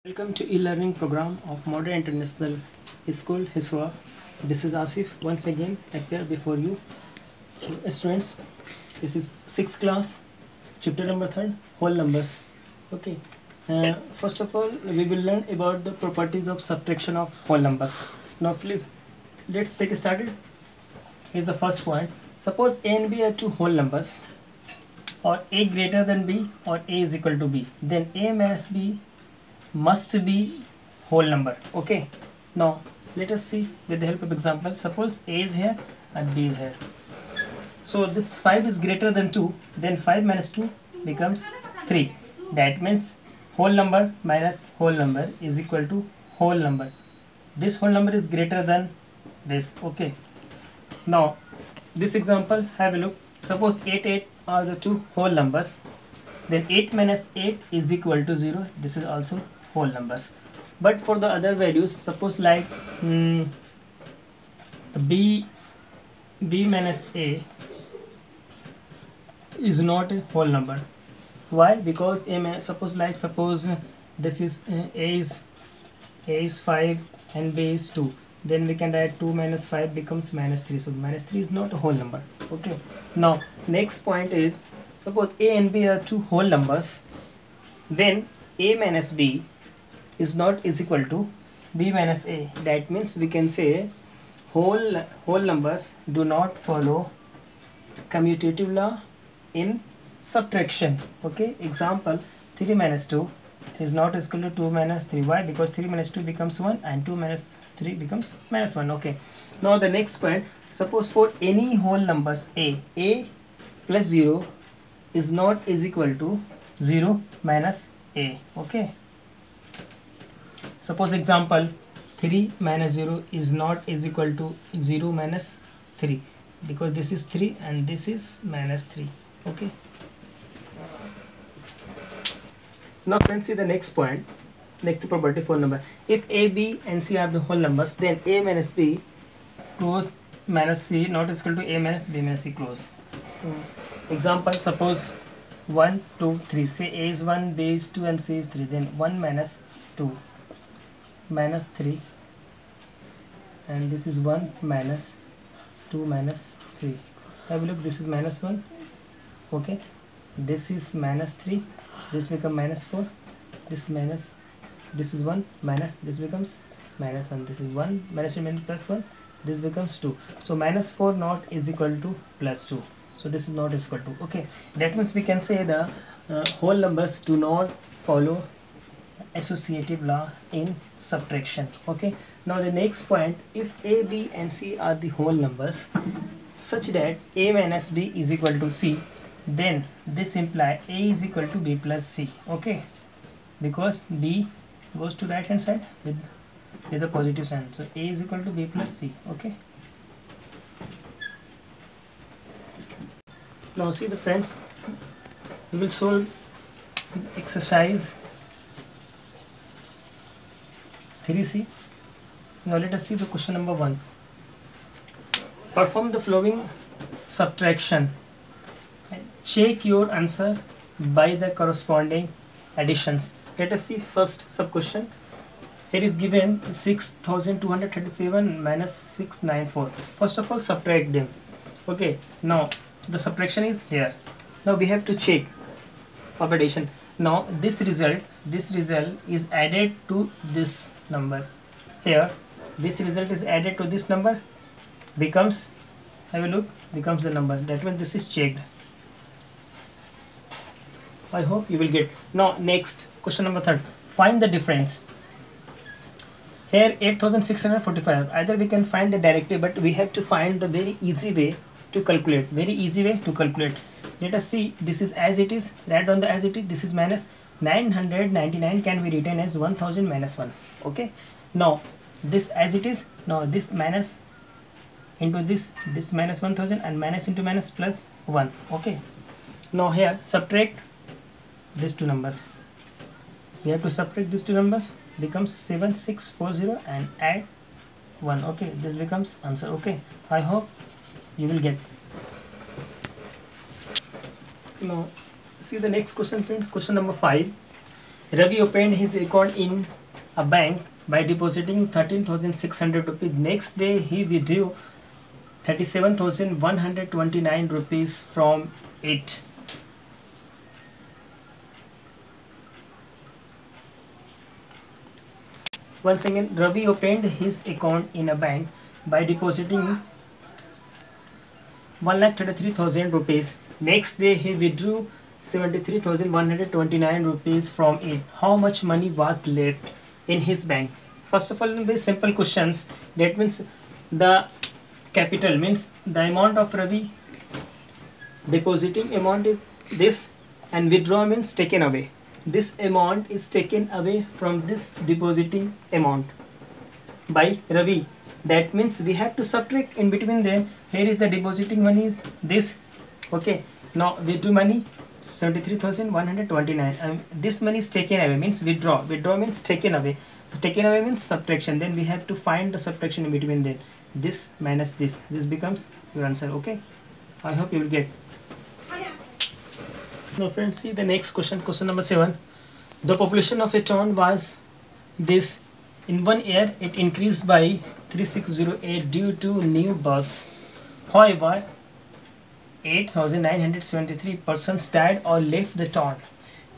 Welcome to e-learning program of Modern International School, HISWA. This is Asif once again appear before you. So, students, this is 6th class, chapter number 3, whole numbers. Okay. First of all, we will learn about the properties of subtraction of whole numbers. Now, please, let's take started. Here's the first point. Suppose A and B are two whole numbers, or A greater than B, or A is equal to B. Then A minus B must be whole number. Okay, now let us see with the help of example. Suppose A is here and B is here. So this 5 is greater than 2, then 5 minus 2 becomes 3. That means whole number minus whole number is equal to whole number. This whole number is greater than this. Okay, now this example, have a look. Suppose 8 are the two whole numbers, then 8 minus 8 is equal to 0. This is also whole numbers. But for the other values, suppose like b minus a is not a whole number. Why? Because suppose this is a is 5 and b is 2, then we can write 2 minus 5 becomes minus 3. So minus 3 is not a whole number. Okay, now next point is, suppose a and b are two whole numbers, then a minus b is not is equal to b minus a. That means we can say whole numbers do not follow commutative law in subtraction. Okay, example, 3 minus 2 is not equal to 2 minus 3. Why? Because 3 minus 2 becomes 1 and 2 minus 3 becomes minus 1. Okay, now the next point, suppose for any whole numbers a plus 0 is not is equal to 0 minus a. Okay, suppose example, 3 minus 0 is not is equal to 0 minus 3, because this is 3 and this is minus 3. Okay, now friends, see the next point, next property for number. If a, b and c are the whole numbers, then a minus b close minus c not is equal to a minus b minus c close. Example, suppose 1 2 3, say a is 1, b is 2 and c is 3, then 1 minus 2 minus 3, and this is 1 minus 2 minus 3. Have a look, this is minus 1. Okay, this is minus 3, this become minus 4, this is 1 minus, this becomes minus 1, this is 1 minus 2 minus plus 1, this becomes 2. So minus 4 not is equal to plus 2, so this is not is equal to. Okay, that means we can say the whole numbers do not follow associative law in subtraction. Okay, now the next point, if a, b and c are the whole numbers such that a minus b is equal to c, then this imply a is equal to b plus c. Okay, because b goes to right hand side with a positive sign, so a is equal to b plus c. Okay, now see the friends, we will solve exercise 3c. Now let us see the question number 1. Perform the following subtraction and check your answer by the corresponding additions. Let us see first sub question. Here is given 6237 minus 694. First of all, subtract them. Okay, now the subtraction is here. Now we have to check of addition. Now this result is added to this number. Here this result is added to this number, becomes, have a look, becomes the number. That means this is checked. I hope you will get. Now next question number 3, find the difference. Here 8645, either we can find the directly, but we have to find the very easy way to calculate. Let us see, this is as it is, write down the as it is. This is minus 999 can be written as 1000 minus 1. Okay, now this as it is, now this minus into this minus 1000 and minus into minus plus 1. Okay, now here subtract these two numbers. We have to subtract these two numbers, becomes 7640 and add 1. Okay, this becomes answer. Okay, I hope you will get. Now see the next question, friends, question number 5. Ravi opened his account in a bank by depositing 13,600 rupees. Next day he withdrew 37,129 rupees from it. Once again, Ravi opened his account in a bank by depositing 1,33,000 rupees. Next day he withdrew 73,129 rupees from it. How much money was left in his bank? First of all, very simple questions. That means the capital means the amount of Ravi depositing amount is this, and withdraw means taken away. This amount is taken away from this depositing amount by Ravi. That means we have to subtract in between them. Here is the depositing money is this. Okay, now withdraw money 73,129, and this money is taken away means withdraw. Withdraw means taken away. So taken away means subtraction. Then we have to find the subtraction in between them. This minus this. This becomes your answer. Okay, I hope you will get. Now friends, see the next question. Question number 7. The population of a town was this. In 1 year, it increased by 3608 due to new births. However, 8,973 persons died or left the town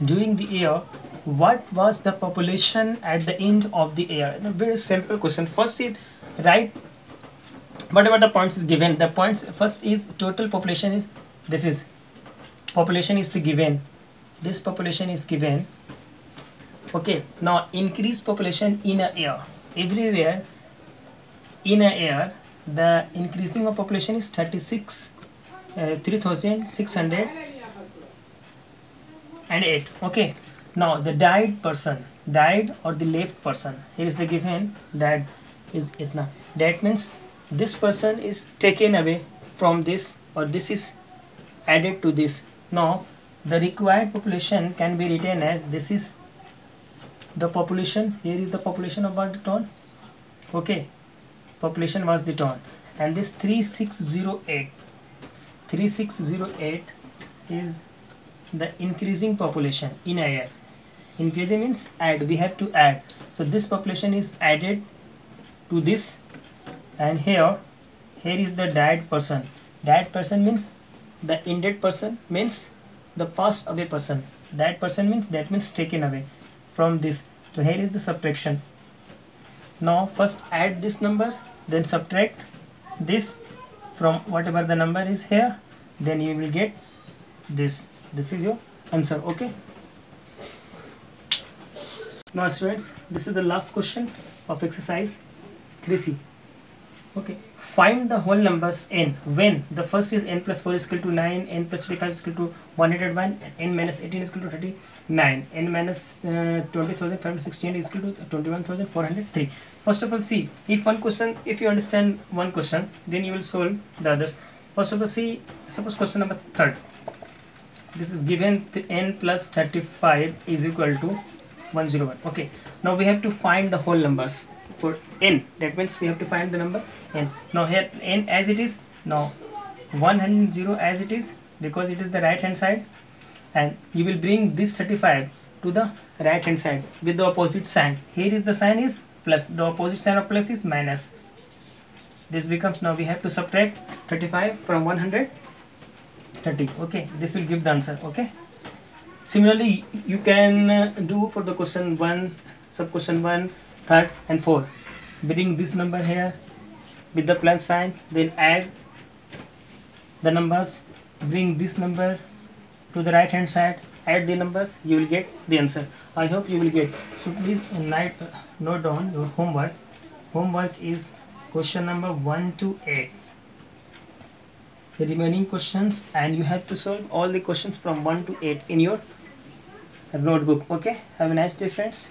during the year. What was the population at the end of the year? A very simple question. First is write whatever the points is given. The points first is total population is this is population is the given. This population is given. Okay, now increase population in a year. Everywhere in a year the increasing of population is 3,608. Okay, now the died person, died or the left person, here is the given that is itna. That means this person is taken away from this, or this is added to this. Now the required population can be written as this is the population. Here is the population of the town. Okay, population was the town, and this 3608 is the increasing population in a year. Increasing means add, we have to add. So this population is added to this, and here is the died person. Died person means the ended person, means the passed away person. Died person means that means taken away from this. So here is the subtraction. Now first add these numbers, then subtract this from whatever the number is here, then you will get this. This is your answer. Okay, now students, this is the last question of exercise 3C. Okay, find the whole numbers n when the first is n plus 4 is equal to 9, n plus 35 is equal to 101, n minus 18 is equal to 39, n minus 20,516 is equal to 21,403. First of all, see, if you understand one question, then you will solve the others. First of all, see, suppose question number 3rd. This is given n plus 35 is equal to 101. Okay, now we have to find the whole numbers for n. That means we have to find the number n. Now here n as it is, now 100 as it is, because it is the right hand side, and you will bring this 35 to the right hand side with the opposite sign. Here is the sign is plus, the opposite sign of plus is minus. This becomes, now we have to subtract 35 from 130. Okay, this will give the answer. Okay, similarly you can do for the question 1, sub question 1, 3rd and 4. Bring this number here with the plus sign, then add the numbers, bring this number to the right hand side, add the numbers, you will get the answer. I hope you will get. So please note down your homework. Homework is question number 1 to 8. The remaining questions, and you have to solve all the questions from 1 to 8 in your notebook. Okay, have a nice day friends.